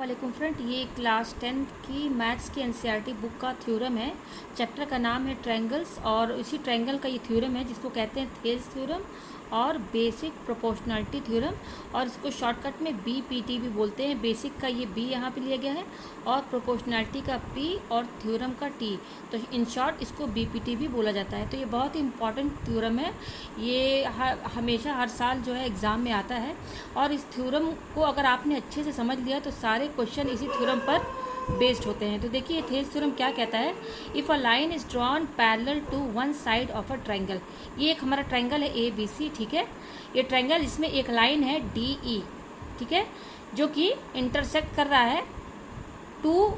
वालेकुम फ्रेंड, ये क्लास 10 की मैथ्स की एनसीईआरटी बुक का थ्योरम है। चैप्टर का नाम है ट्रायंगल्स और इसी ट्रायंगल का ये थ्योरम है जिसको कहते हैं थेल्स थ्योरम और बेसिक प्रोपोर्शनलिटी थ्योरम, और इसको शॉर्टकट में बीपीटी भी बोलते हैं। बेसिक का ये बी यहाँ पे लिया गया है और प्रोपोर्शनलिटी का पी और थ्योरम का टी, तो इन शॉर्ट इसको बीपीटी भी बोला जाता है। तो ये बहुत ही इंपॉर्टेंट थ्योरम है, ये हमेशा हर साल जो है एग्ज़ाम में आता है। और इस थ्योरम को अगर आपने अच्छे से समझ लिया तो सारे क्वेश्चन इसी थ्योरम पर बेस्ड होते हैं। तो देखिए थेल्स थ्योरम क्या कहता है, if a line is drawn parallel to one side of a triangle. ये एक हमारा ट्रायंगल है ए बी सी, ठीक है। ये ट्रायंगल, इसमें एक लाइन है डी ई, ठीक है, जो कि इंटरसेक्ट कर रहा है two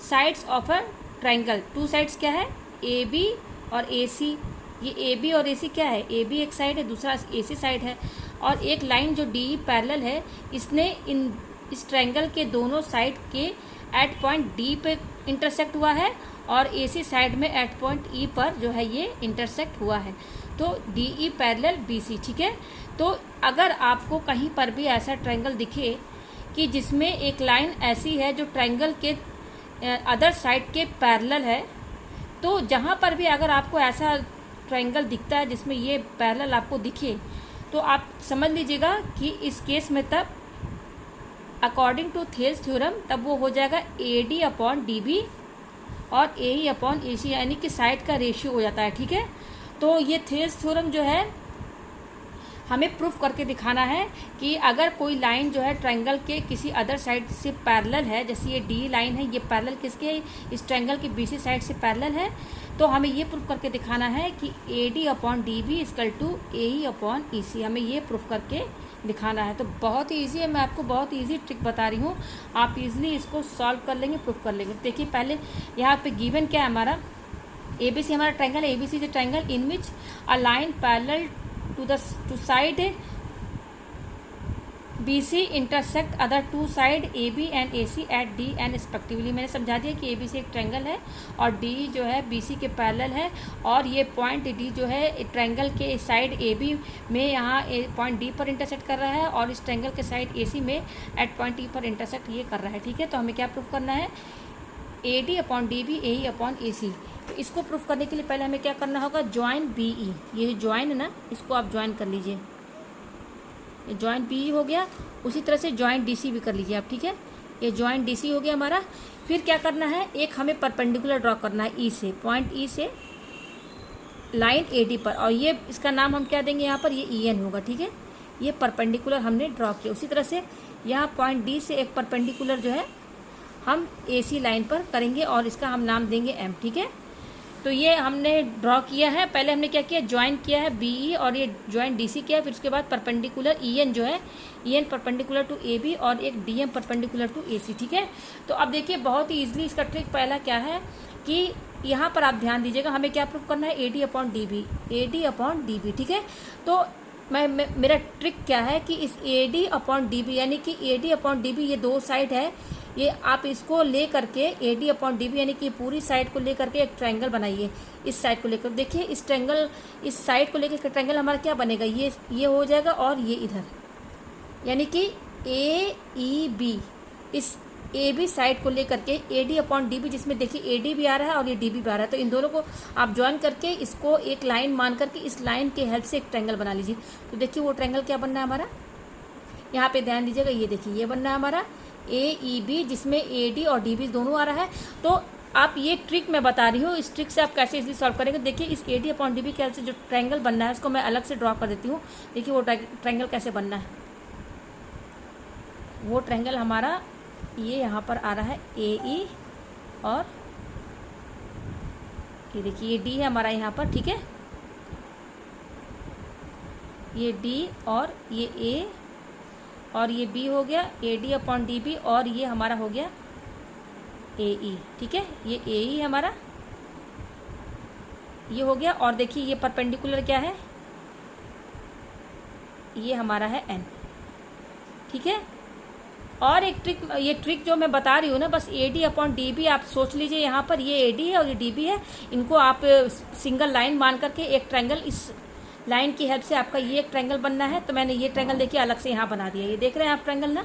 sides of a triangle. Two sides क्या है, ए बी और ए सी। ये ए बी और ए सी क्या है, ए बी एक साइड है, दूसरा ए सी साइड है। और एक लाइन जो डी ई पैरेलल है, इसने इस ट्रायंगल के दोनों साइड के एट पॉइंट डी पे इंटरसेक्ट हुआ है और ए सी साइड में एट पॉइंट ई पर जो है ये इंटरसेक्ट हुआ है। तो D E parallel B C, ठीक है। तो अगर आपको कहीं पर भी ऐसा ट्रायंगल दिखे कि जिसमें एक लाइन ऐसी है जो ट्रायंगल के अदर साइड के पैरेलल है, तो जहाँ पर भी अगर आपको ऐसा ट्रायंगल दिखता है जिसमें ये पैरेलल आपको दिखे, तो आप समझ लीजिएगा कि इस केस में तब अकॉर्डिंग टू थेल्स थ्योरम तब वो हो जाएगा A D upon D B और ए ई अपॉन ए सी, यानी कि साइड का रेशियो हो जाता है, ठीक है। तो ये थेल्स थ्योरम जो है हमें प्रूफ करके दिखाना है कि अगर कोई लाइन जो है ट्रायंगल के किसी अदर साइड से पैरेलल है, जैसे ये डी लाइन है, ये पैरेलल किसके है, इस ट्रायंगल की बीसी साइड से पैरेलल है, तो हमें ये प्रूफ करके दिखाना है कि A D upon D B equal to A E upon E C, हमें ये प्रूफ करके दिखाना है। तो बहुत ही ईजी है, मैं आपको बहुत ईजी ट्रिक बता रही हूँ, आप इजीली इसको सॉल्व कर लेंगे, प्रूफ कर लेंगे। देखिए पहले यहाँ पे गिवन क्या है हमारा, ए बी सी हमारा ट्रायंगल है, A B C is a triangle in which a line parallel to side B C intersect other two side A B and A C at D N respectively. मैंने समझा दिया कि ए B सी एक triangle है और D जो है B C के पैरेलल है, और ये पॉइंट डी जो है ट्रायंगल के साइड ए बी में यहाँ पॉइंट डी पर इंटरसेक्ट कर रहा है और इस ट्रायंगल के साइड ए सी में एट पॉइंट ई पर इंटरसेक्ट ये कर रहा है, ठीक है। तो हमें क्या प्रूफ करना है, A D upon D B A E upon A C. तो इसको प्रूफ करने के लिए पहले हमें क्या करना होगा, ज्वाइन बी ई, ये ज्वाइन है ना, इसको आप ज्वाइन कर लीजिए, ये ज्वाइंट बी हो गया। उसी तरह से ज्वाइंट डी सी भी कर लीजिए आप, ठीक है। ये ज्वाइंट डी सी हो गया हमारा। फिर क्या करना है, एक हमें परपेंडिकुलर ड्रॉ करना है ई से, पॉइंट ई से लाइन ए डी पर, और ये इसका नाम हम क्या देंगे यहाँ पर, ये ई एन होगा, ठीक है। ये परपेंडिकुलर हमने ड्रॉ किया। उसी तरह से यहाँ पॉइंट डी से एक परपेंडिकुलर जो है हम ए सी लाइन पर करेंगे और इसका हम नाम देंगे एम, ठीक है। तो ये हमने ड्रॉ किया है। पहले हमने क्या किया, ज्वाइन किया है बी ई और ये ज्वाइन डी सी किया, फिर उसके बाद परपेंडिकुलर ई एन जो है, E N perpendicular to A B और एक D M perpendicular to A C, ठीक है। तो अब देखिए बहुत ही ईजिली इसका ट्रिक पहला क्या है कि यहाँ पर आप ध्यान दीजिएगा, हमें क्या प्रूफ करना है, A D upon D B, A D upon D B, ठीक है। तो मेरा ट्रिक क्या है कि इस A D upon D B, यानी कि A D upon D B ये दो साइड है, ये आप इसको ले करके A D upon D B यानी कि पूरी साइड को ले करके एक ट्रायंगल बनाइए। इस साइड को लेकर देखिए, इस ट्रायंगल, इस साइड को लेकर ट्रायंगल हमारा क्या बनेगा, ये हो जाएगा और ये इधर, यानी कि ए ई बी, इस ए बी साइड को लेकर के A D upon D B, जिसमें देखिए ए डी भी आ रहा है और ये डी बी भी आ रहा है, तो इन दोनों को आप ज्वाइन करके इसको एक लाइन मान करके इस लाइन के हेल्प से एक ट्रायंगल बना लीजिए। तो देखिए वो ट्रायंगल क्या बनना है हमारा, यहाँ पे ध्यान दीजिएगा, ये देखिए ये बनना है हमारा ए ई बी, जिसमें ए डी और डी बी दोनों आ रहा है। तो आप ये ट्रिक मैं बता रही हूँ, इस ट्रिक से आप कैसे इजीली सॉल्व करेंगे। देखिए इस A D upon D B के हेल्प से जो ट्रायंगल बनना है उसको मैं अलग से ड्रॉ कर देती हूँ। देखिए वो ट्रायंगल कैसे बनना है, वो ट्रायंगल हमारा ये यहाँ पर आ रहा है ए ई और ये देखिए ये डी है हमारा यहाँ पर, ठीक है। ये डी और ये ए और ये बी हो गया, A D upon D B, और ये हमारा हो गया ए ई, ठीक है। ये ए ई हमारा ये हो गया, और देखिए ये परपेंडिकुलर क्या है, ये हमारा है एन, ठीक है। और एक ट्रिक, ये ट्रिक जो मैं बता रही हूँ ना, बस A D upon D B आप सोच लीजिए, यहाँ पर ये ए डी है और ये डी बी है, इनको आप सिंगल लाइन मान करके एक ट्रायंगल, इस लाइन की हेल्प से आपका ये एक ट्रायंगल बनना है। तो मैंने ये ट्रायंगल देखिए अलग से यहाँ बना दिया, ये देख रहे हैं आप ट्रायंगल ना,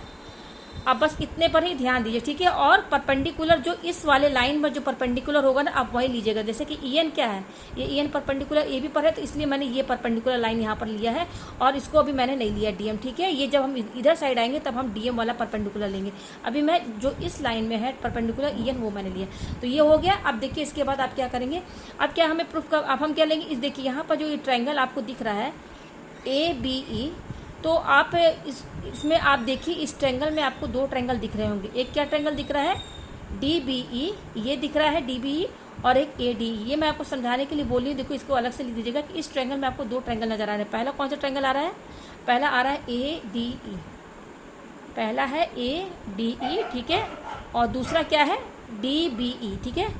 अब बस इतने पर ही ध्यान दीजिए, ठीक है। और परपेंडिकुलर जो इस वाले लाइन पर जो परपेंडिकुलर होगा ना, आप वही लीजिएगा। जैसे कि ई एन क्या है, ये E N perpendicular A B पर है, तो इसलिए मैंने ये परपेंडिकुलर लाइन यहाँ पर लिया है, और इसको अभी मैंने नहीं लिया डी एम, ठीक है। ये जब हम इधर साइड आएंगे तब हम डी एम वाला परपेंडिकुलर लेंगे। अभी मैं जो इस लाइन में है परपेंडिकुलर ई एन, वो मैंने लिया। तो ये हो गया। अब देखिए इसके बाद आप क्या करेंगे, अब क्या हमें प्रूफ का, अब हम क्या लेंगे, इस देखिए यहाँ पर जो ये ट्रायंगल आपको दिख रहा है ए बी ई, तो आप इसमें आप देखिए इस ट्रायंगल में आपको दो ट्रायंगल दिख रहे होंगे। एक क्या ट्रायंगल दिख रहा है, डी बी ई, ये दिख रहा है डी बी ई, और एक ए डी। ये मैं आपको समझाने के लिए बोल रही हूँ, देखो इसको अलग से लिख दीजिएगा कि इस ट्रायंगल में आपको दो ट्रायंगल नजर आ रहे हैं। पहला कौन सा ट्रायंगल आ रहा है, पहला आ रहा है ए डी ई, पहला है ए डी ई, ठीक है। और दूसरा क्या है, डी बी ई, ठीक है।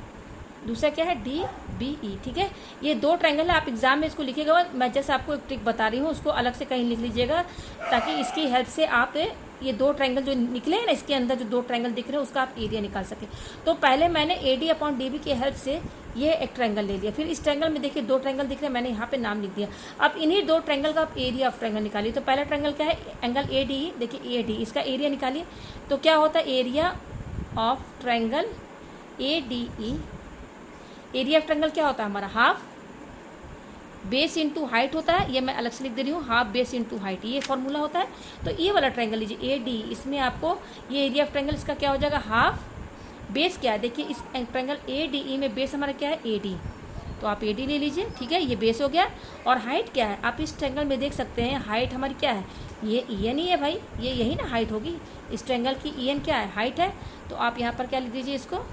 दूसरा क्या है, डी बी ई, ठीक है। ये दो ट्रायंगल है, आप एग्जाम में इसको लिखिएगा। मैं जैसे आपको एक ट्रिक बता रही हूँ, उसको अलग से कहीं लिख लीजिएगा, ताकि इसकी हेल्प से आप ये दो ट्रायंगल जो निकले हैं ना, इसके अंदर जो दो ट्रायंगल दिख रहे हैं उसका आप एरिया निकाल सकें। तो पहले मैंने A D upon D B की हेल्प से ये एक ट्रायंगल ले लिया। फिर इस ट्रायंगल में देखिए दो ट्रायंगल दिख रहे हैं, मैंने यहाँ पे नाम लिख दिया। अब इन्हीं दो ट्रायंगल का आप एरिया ऑफ ट्रायंगल निकालिए। तो पहला ट्रायंगल क्या है, एंगल ए डी, देखिए ए डी, इसका एरिया निकालिए। तो क्या होता है, area of triangle A D E, area of triangle क्या होता है हमारा, हाफ बेस इंटू हाइट होता है। ये मैं अलग से लिख दे रही हूँ, हाफ बेस इंटू हाइट, ये फॉर्मूला होता है। तो ये वाला ट्रायंगल लीजिए ए डी, इसमें आपको ये एरिया ऑफ ट्रायंगल इसका क्या हो जाएगा, हाफ बेस क्या है, देखिए इस ट्रायंगल ए डी ई में बेस हमारा क्या है, ए डी, तो आप ए डी ले लीजिए, ठीक है। ये बेस हो गया। और हाइट क्या है, आप इस ट्रायंगल में देख सकते हैं हाइट हमारी क्या है, ये ई एन ही है भाई, ये यही ना हाइट होगी इस ट्रायंगल की, ई एन क्या है, हाइट है। तो आप यहाँ पर क्या लिख दीजिए, इसको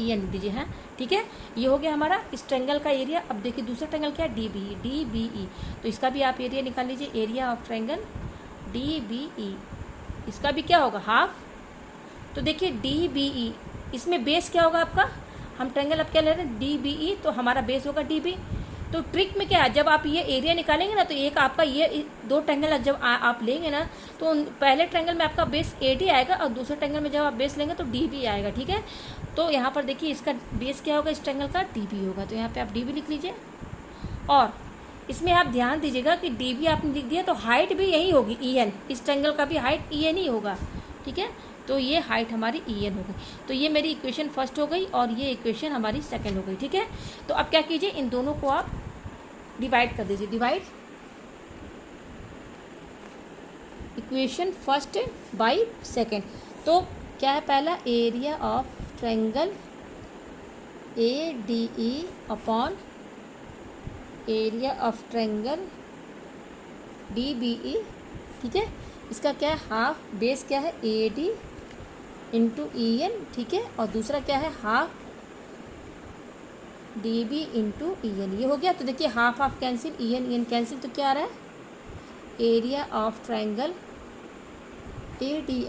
ई एन लिख दीजिए, हाँ ठीक है। ये हो गया हमारा इस ट्रायंगल का एरिया। अब देखिए दूसरा ट्रायंगल क्या है, D B E, D B E, तो इसका भी आप एरिया निकाल लीजिए, area of triangle D B E, इसका भी क्या होगा, हाफ। तो देखिए डी बी ई, इसमें बेस क्या होगा आपका, हम ट्रायंगल अब क्या ले रहे हैं, डी बी ई, तो हमारा बेस होगा डी बी। तो ट्रिक में क्या है, जब आप ये एरिया निकालेंगे ना, तो एक आपका ये दो ट्रायंगल जब आप लेंगे ना, तो पहले ट्रायंगल में आपका बेस ए डी आएगा, और दूसरे ट्रायंगल में जब आप बेस लेंगे तो डी बी आएगा, ठीक है। तो यहाँ पर देखिए इसका बेस क्या होगा, इस ट्रायंगल का डी बी होगा, तो यहाँ पे आप डी बी लिख लीजिए। और इसमें आप ध्यान दीजिएगा कि डी बी आपने लिख दिया, तो हाइट भी यही होगी ई एन, इस ट्रायंगल का भी हाइट ई एन ही होगा, ठीक है। तो ये हाइट हमारी ई एन हो गई। तो ये मेरी इक्वेशन फर्स्ट हो गई, और ये इक्वेशन हमारी सेकंड हो गई, ठीक है। तो अब क्या कीजिए, इन दोनों को आप डिवाइड कर दीजिए, divide equation first by second. तो क्या है, पहला area of triangle A D E upon area of triangle D B E, ठीक है। इसका क्या है, हाफ बेस क्या है, A D into E N, ठीक है। और दूसरा क्या है, half D B into E N, ये हो गया। तो देखिए half half cancel, E N cancel, तो क्या आ रहा है, area of triangle A D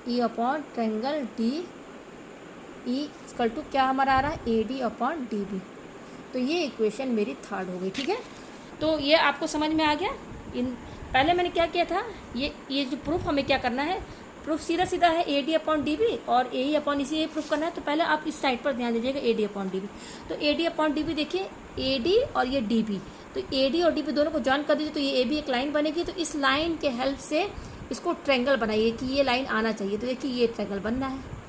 E upon triangle D E equal to क्या हमारा आ रहा है, A D upon D B. तो ये इक्वेशन मेरी थर्ड हो गई, ठीक है। तो ये आपको समझ में आ गया। इन पहले मैंने क्या किया था, ये जो प्रूफ हमें क्या करना है, प्रूफ सीधा सीधा है A D upon D B और ए ई अपॉन इसी प्रूफ करना है। तो पहले आप इस साइड पर ध्यान दीजिएगा, A D upon D B. तो A D upon D B देखिए, ए डी और ये डी बी, तो ए डी और डी बी दोनों को जॉइन कर दीजिए, तो ये ए बी एक लाइन बनेगी। तो इस लाइन के हेल्प से इसको ट्रायंगल बनाइए कि ये लाइन आना चाहिए। तो देखिए ये ट्रायंगल बनना है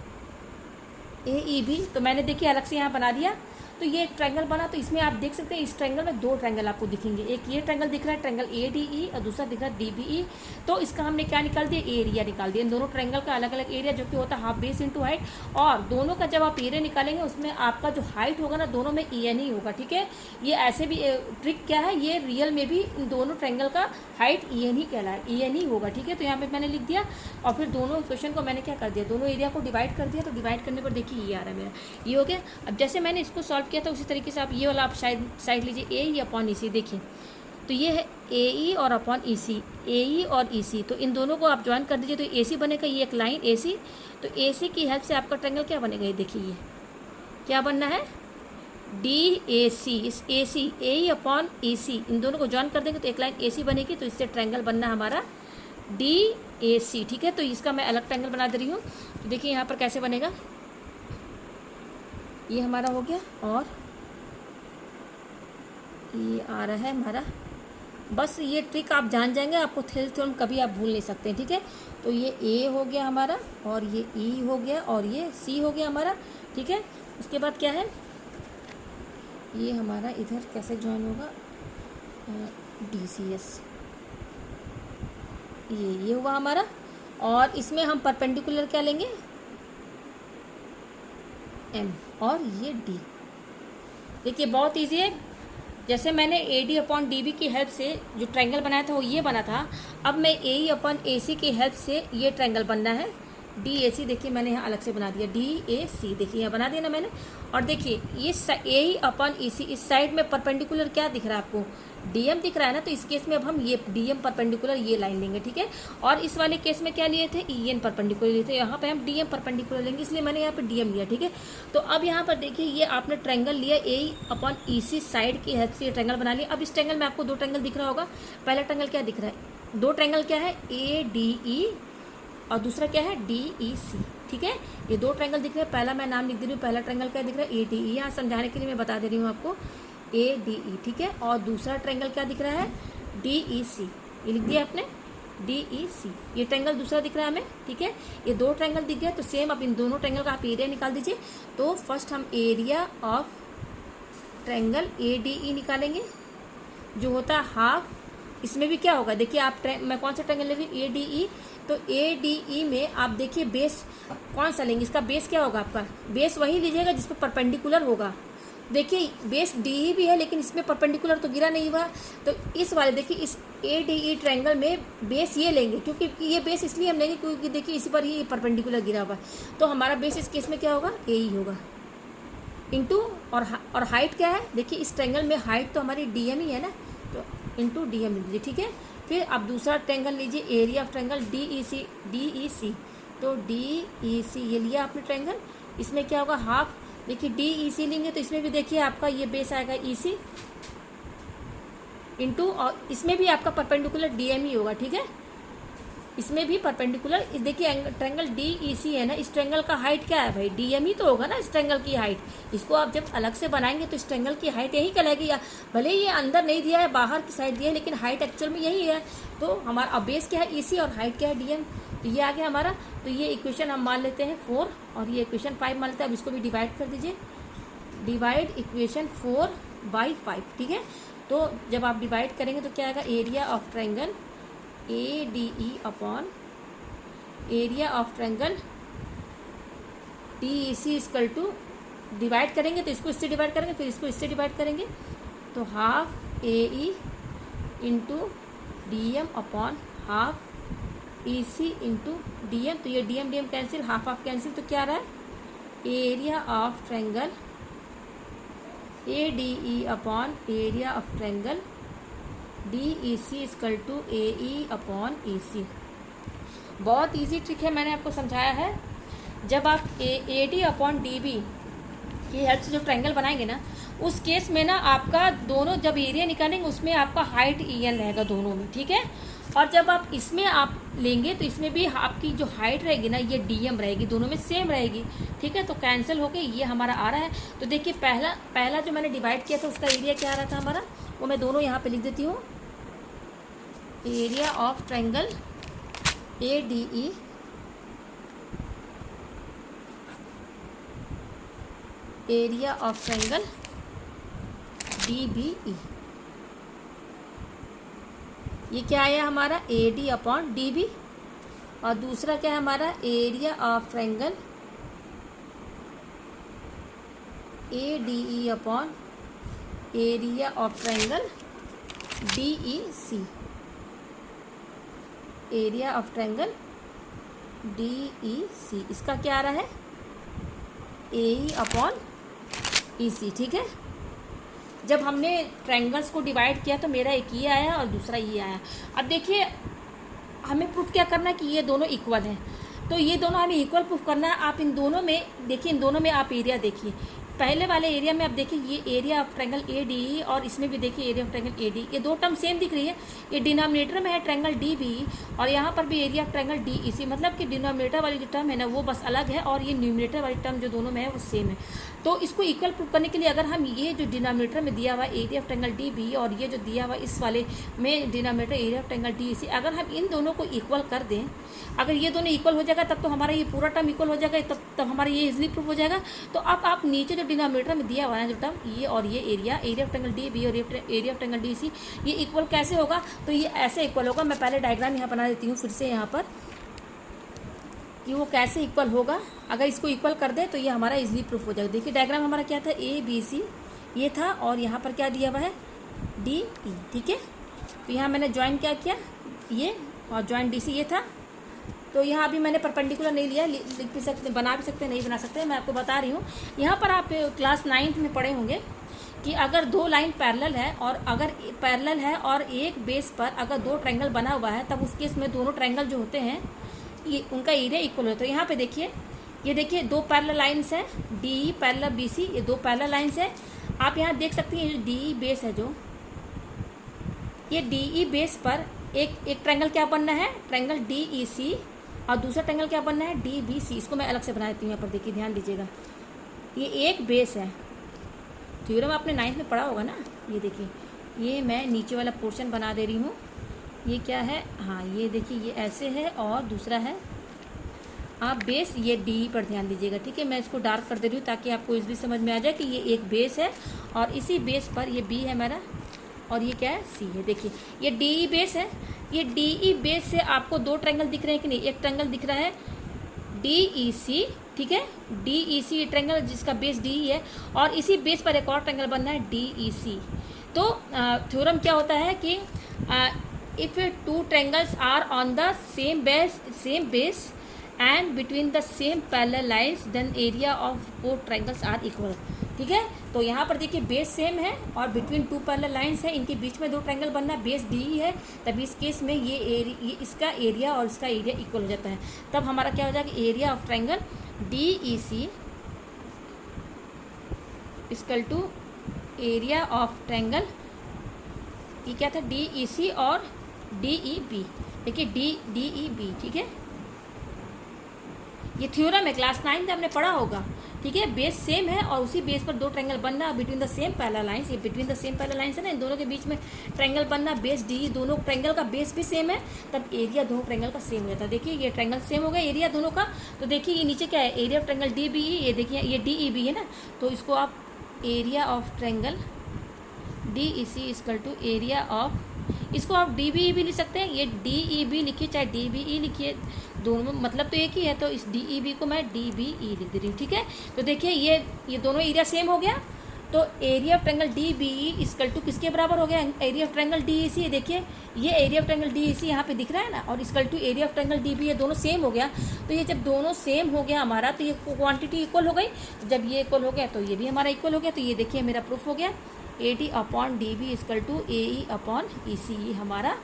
ए ई बी, तो मैंने देखिए अलग से यहाँ बना दिया। तो ये ट्रायंगल बना। तो इसमें आप देख सकते हैं इस ट्रायंगल में दो ट्रायंगल आपको दिखेंगे, एक ये ट्रायंगल दिख रहा है ट्रायंगल ए डी ई और दूसरा दिख रहा है डी बी ई। तो इसका हमने क्या निकाल दिया, एरिया निकाल दिया। इन दोनों ट्रायंगल का अलग अलग एरिया जो कि होता है हाफ बेस इंटू हाइट, और दोनों का जब आप एरिया निकालेंगे उसमें आपका जो हाइट होगा ना दोनों में ई एन ही होगा, ठीक है। ये ऐसे भी ट्रिक क्या है, ये रियल में भी इन दोनों ट्रायंगल का हाइट ई एन ही कहलाए, ई एन ही होगा, ठीक है। तो यहाँ पे मैंने लिख दिया और फिर दोनों इक्वेशन को मैंने क्या कर दिया, दोनों एरिया को डिवाइड कर दिया। तो डिवाइड करने पर देखिए ये आ रहा है मेरा, ये हो गया। अब जैसे मैंने इसको सॉल्व किया था उसी तरीके से आप ये वाला आप साइड लीजिए, ए ई अपॉन ई सी। देखिए तो ये है ए ई और अपॉन ई सी, ए ई और ई सी, तो इन दोनों को आप ज्वाइन कर दीजिए। तो ए सी बनेगा, ये एक लाइन ए सी। तो ए सी की हेल्प से आपका ट्रायंगल क्या बनेगा, ये देखिए ये क्या बनना है, डी ए सी। इस ए सी, ए ई अपॉन ई सी, इन दोनों को ज्वाइन कर देंगे तो एक लाइन ए सी बनेगी। तो इससे ट्रायंगल बनना हमारा डी ए सी, ठीक है। तो इसका मैं अलग ट्रायंगल बना दे रही हूँ। तो देखिए यहाँ पर कैसे बनेगा, ये हमारा हो गया और ये आ रहा है हमारा। बस ये ट्रिक आप जान जाएंगे, आपको थेल्स थ्योरम कभी आप भूल नहीं सकते, ठीक है। तो ये ए हो गया हमारा, और ये ई हो गया, और ये सी हो गया हमारा, ठीक है। उसके बाद क्या है, ये हमारा इधर कैसे ज्वाइन होगा, डी सी एस, ये हुआ हमारा। और इसमें हम परपेंडिकुलर क्या लेंगे, एम, और ये डी। देखिए बहुत ईजी है, जैसे मैंने A D upon D B की हेल्प से जो ट्रायंगल बनाया था वो ये बना था, अब मैं ए ई अपॉन ए सी की हेल्प से ये ट्रायंगल बनना है डी ए सी। देखिए मैंने यहाँ अलग से बना दिया डी ए सी, देखिए यहाँ बना दिया ना मैंने। और देखिए ये ए ई अपॉन ई सी, इस साइड में परपेंडिकुलर क्या दिख रहा है आपको, डी एम दिख रहा है ना, तो इस केस में अब हम ये डी एम परपेंडिकुलर ये लाइन लेंगे, ठीक है। और इस वाले केस में क्या लिए थे, ई एन परपेंडिकुलर लिए थे, यहाँ पे हम डी एम परपेंडिकुलर लेंगे, इसलिए मैंने यहाँ पे डी एम लिया, ठीक है। तो अब यहाँ पर देखिए ये आपने ट्रायंगल लिया ए ई अपॉन ई सी साइड की हेल्प से ट्रायंगल बना लिया। अब इस ट्रायंगल में आपको दो ट्रायंगल दिख रहा होगा, पहला ट्रायंगल क्या दिख रहा है, दो ट्रायंगल क्या है, ए डी ई और दूसरा क्या है, डी ई सी, ठीक है। ये दो ट्रायंगल दिख रहे हैं, पहला मैं नाम लिख दे रही हूँ, पहला ट्रायंगल क्या दिख रहा है, ए डी ई, यहाँ समझाने के लिए मैं बता दे रही हूँ आपको, ए डी ई, ठीक है। और दूसरा ट्रायंगल क्या दिख रहा है, डी ई सी, ये लिख दिया आपने, डी ई सी, ये ट्रायंगल दूसरा दिख रहा है हमें, ठीक है। ये दो ट्रायंगल दिख गए, तो सेम अब इन दोनों ट्रायंगल का आप एरिया निकाल दीजिए। तो फर्स्ट हम area of triangle A D ई निकालेंगे, जो होता है हाफ। इसमें भी क्या होगा, देखिए आप मैं कौन सा ट्रायंगल ले रही हूँ, ए डी ई, तो ए डी ई में आप देखिए बेस कौन सा लेंगे, इसका बेस क्या होगा आपका, बेस वही लीजिएगा जिसपे परपेंडिकुलर होगा। देखिए बेस डी ई भी है, लेकिन इसमें परपेंडिकुलर तो गिरा नहीं हुआ, तो इस वाले देखिए इस ए डी ई ट्रायंगल में बेस ये लेंगे, क्योंकि ये बेस इसलिए हम लेंगे क्योंकि देखिए इसी पर ही परपेंडिकुलर गिरा हुआ है। तो हमारा बेस इस केस में क्या होगा, ए ही होगा, इंटू और हाइट क्या है, देखिए इस ट्रायंगल में हाइट तो हमारी डी एम ही है ना, तो इंटू डी एम लीजिए, ठीक है। फिर आप दूसरा ट्रायंगल लीजिए, area of triangle D E C, तो डी ई सी ये लिया आपने ट्रायंगल, इसमें क्या होगा हाफ, देखिए डी ई सी लेंगे तो इसमें भी देखिए आपका ये बेस आएगा ई सी इंटू, और इसमें भी आपका परपेंडिकुलर डी एम ही होगा, ठीक है। इसमें भी परपेंडिकुलर, देखिए ट्रायंगल डी ई सी है ना, इस ट्रायंगल का हाइट क्या है भाई, डी एम ही तो होगा ना इस ट्रायंगल की हाइट। इसको आप जब अलग से बनाएंगे तो इस ट्रायंगल की हाइट यही कहलाएगी, या भले ये अंदर नहीं दिया है बाहर की साइड दिया है, लेकिन हाइट एक्चुअल में यही है। तो हमारा बेस क्या है, ई सी, और हाइट क्या है, डी एम। तो ये आ गया हमारा। तो ये इक्वेशन हम मान लेते हैं 4, और ये इक्वेशन 5 मान लेते हैं। अब इसको भी डिवाइड कर दीजिए, डिवाइड इक्वेशन 4 बाई 5, ठीक है। तो जब आप डिवाइड करेंगे तो क्या आएगा, area of triangle A D E upon area of triangle D E C equal to, divide करेंगे तो इसको इससे डिवाइड करेंगे, फिर इसको इससे डिवाइड करेंगे, तो half A E into D M upon half E C into D M. तो ये D M cancel, half half cancel, तो क्या आ रहा है, area of triangle A D E upon area of triangle D E C equal to A E upon E C. बहुत easy trick है, मैंने आपको समझाया है। जब आप A D upon D B की हेल्प से जो ट्रायंगल बनाएंगे ना, उस केस में ना आपका दोनों जब एरिया निकालेंगे उसमें आपका हाइट ई एन रहेगा दोनों में, ठीक है। और जब आप इसमें आप लेंगे तो इसमें भी आपकी जो हाइट रहेगी ना ये डी एम रहेगी, दोनों में सेम रहेगी, ठीक है। तो कैंसिल होके ये हमारा आ रहा है। तो देखिए पहला जो मैंने डिवाइड किया था उसका एरिया क्या आ रहा था हमारा, वो मैं दोनों यहाँ पे लिख देती हूँ, area of triangle A D E area of triangle D B E, ये क्या आया हमारा, A D upon D B. और दूसरा क्या है हमारा, area of triangle A D E upon area of triangle D E C, area of triangle D E C, इसका क्या आ रहा है, ए ई अपॉन ई सी, ठीक है। जब हमने ट्रायंगल्स को डिवाइड किया तो मेरा एक ये आया और दूसरा ये आया। अब देखिए हमें प्रूफ क्या करना है कि ये दोनों इक्वल हैं। तो ये दोनों हमें इक्वल प्रूफ करना है। आप इन दोनों में देखिए, इन दोनों में आप एरिया देखिए, पहले वाले एरिया में आप देखिए ये area of triangle A D, और इसमें भी देखिए area of triangle A D, ये दो टर्म सेम दिख रही है। ये डिनोमिनेटर में है ट्रायंगल डी बी, और यहाँ पर भी area of triangle D E C, मतलब कि डिनोमिनेटर वाली जो टर्म है ना वो बस अलग है, और ये न्यूमिनेटर वाली टर्म जो दोनों में है वो सेम है। तो इसको इक्वल प्रूफ करने के लिए अगर हम ये जो डिनोमिनेटर में दिया हुआ area of triangle D B, और ये जो दिया हुआ इस वाले में denominator area of triangle D E C, अगर हम इन दोनों को इक्वल कर दें, अगर ये दोनों इक्वल हो जाएगा तब तो हमारा ये पूरा टर्म इक्वल हो जाएगा, तब हमारा ये इजीली प्रूफ हो जाएगा। तो अब आप नीचे जो डिनोमिनेटर में दिया हुआ है जो टर्म ये और ये area of triangle D B और area of triangle D C, ये इक्वल कैसे होगा? तो ये ऐसे इक्वल होगा। मैं पहले डायग्राम यहाँ बना देती हूँ फिर से यहाँ पर कि वो कैसे इक्वल होगा। अगर इसको इक्वल कर दे तो ये हमारा इजीली प्रूफ हो जाएगा। देखिए डायग्राम हमारा क्या था, ए बी सी ये था, और यहाँ पर क्या दिया हुआ है डी ई, ठीक है। तो यहाँ मैंने ज्वाइन क्या किया ये, और ज्वाइन डी सी ये था। तो यहाँ अभी मैंने परपेंडिकुलर नहीं लिया, लिख भी सकते, बना भी सकते, नहीं बना सकते, मैं आपको बता रही हूँ। यहाँ पर आप क्लास 9th में पढ़े होंगे कि अगर दो लाइन पैरेलल है, और अगर पैरेलल है और एक बेस पर अगर दो ट्रायंगल बना हुआ है, तब उस केस में दोनों ट्रायंगल जो होते हैं ये उनका एरिया इक्वल होता है। यहाँ पे देखिए, ये देखिए दो पैरेलल लाइन्स हैं, D E parallel B C, ये दो पैरेलल लाइन्स हैं। आप यहाँ देख सकते हैं ये डी ई बेस है, जो ये डी ई बेस पर एक ट्रायंगल क्या बनना है, ट्रायंगल डी ई सी, और दूसरा ट्रायंगल क्या बनना है डी बी सी। इसको मैं अलग से बना देती हूँ। यहाँ पर देखिए, ध्यान दीजिएगा, ये एक बेस है, थ्योरम आपने 9th में पढ़ा होगा ना। ये देखिए, ये मैं नीचे वाला पोर्शन बना दे रही हूँ। ये क्या है, हाँ ये देखिए ये ऐसे है, और दूसरा है आप बेस, ये डी पर ध्यान दीजिएगा, ठीक है। मैं इसको डार्क कर दे रही हूँ ताकि आपको इस भी समझ में आ जाए कि ये एक बेस है, और इसी बेस पर ये बी है मेरा, और ये क्या है सी है। देखिए ये डी ई बेस है, ये डी ई बेस से आपको दो ट्रायंगल दिख रहे हैं कि नहीं, एक ट्रायंगल दिख रहा है डी ई सी, ठीक है, डी ई सी ट्रायंगल जिसका बेस डी ई है, और इसी बेस पर एक और ट्रायंगल बनना है डी ई सी। तो थ्योरम क्या होता है कि if two triangles are on the same base and between the same parallel lines, then area of both triangles are equal, ठीक है। तो यहाँ पर देखिए बेस सेम है और बिटवीन टू पैरेलल लाइंस है, इनके बीच में दो ट्रायंगल बनना है, बेस डी है, तब इस केस में ये इसका एरिया और इसका एरिया इक्वल हो जाता है। तब हमारा क्या हो जाएगा, area of triangle D E C equal to area of triangle, ये क्या था डी ई सी और डी ई बी। देखिए डी ई बी, ठीक है। ये थ्योरम है, क्लास 9 में हमने पढ़ा होगा, ठीक है। बेस सेम है और उसी बेस पर दो ट्रायंगल बनना between the same parallel lines. ये between the same parallel lines है ना, इन दोनों के बीच में ट्रायंगल बनना, बेस डी, दोनों ट्रायंगल का बेस भी सेम है, तब एरिया दोनों ट्रायंगल का सेम रहता है। देखिए ये ट्रायंगल सेम हो गया एरिया दोनों का। तो देखिए ये नीचे क्या है, area of triangle D B E, ये देखिए ये डी ई बी है ना, तो इसको आप area of triangle D E C equal to area of, इसको आप डी बी ई भी लिख सकते हैं, ये डी ई बी लिखिए चाहे डी बी ई लिखिए, दोनों मतलब तो एक ही है, तो इस डी ई बी को मैं डी बी ई लिख दे रही हूँ, ठीक है। तो देखिए ये दोनों एरिया सेम हो गया, तो area of triangle D B E equal to किसके बराबर हो गया, area of triangle D E C. देखिए ये area of triangle D E C यहाँ पे दिख रहा है ना, और equal to area of triangle D B, ये दोनों सेम हो गया। तो ये जब दोनों सेम हो गया हमारा, तो ये क्वांटिटी इक्वल हो गई। जब ये इक्वल हो गया तो ये भी हमारा इक्वल हो गया। तो ये देखिए मेरा प्रूफ हो गया, A D upon D B equal to A E upon E C, ये हमारा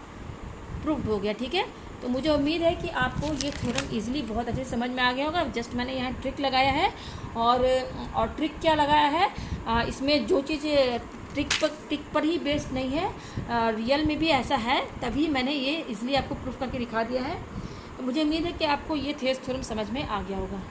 प्रूफ हो गया, ठीक है। तो मुझे उम्मीद है कि आपको ये थ्योरम इजीली बहुत अच्छे से समझ में आ गया होगा। जस्ट मैंने यहाँ ट्रिक लगाया है, और ट्रिक क्या लगाया है, इसमें जो चीज़ ट्रिक पर ही बेस्ड नहीं है, रियल में भी ऐसा है, तभी मैंने ये इजीली आपको प्रूफ करके दिखा दिया है। तो मुझे उम्मीद है कि आपको ये थ्योरम समझ में आ गया होगा।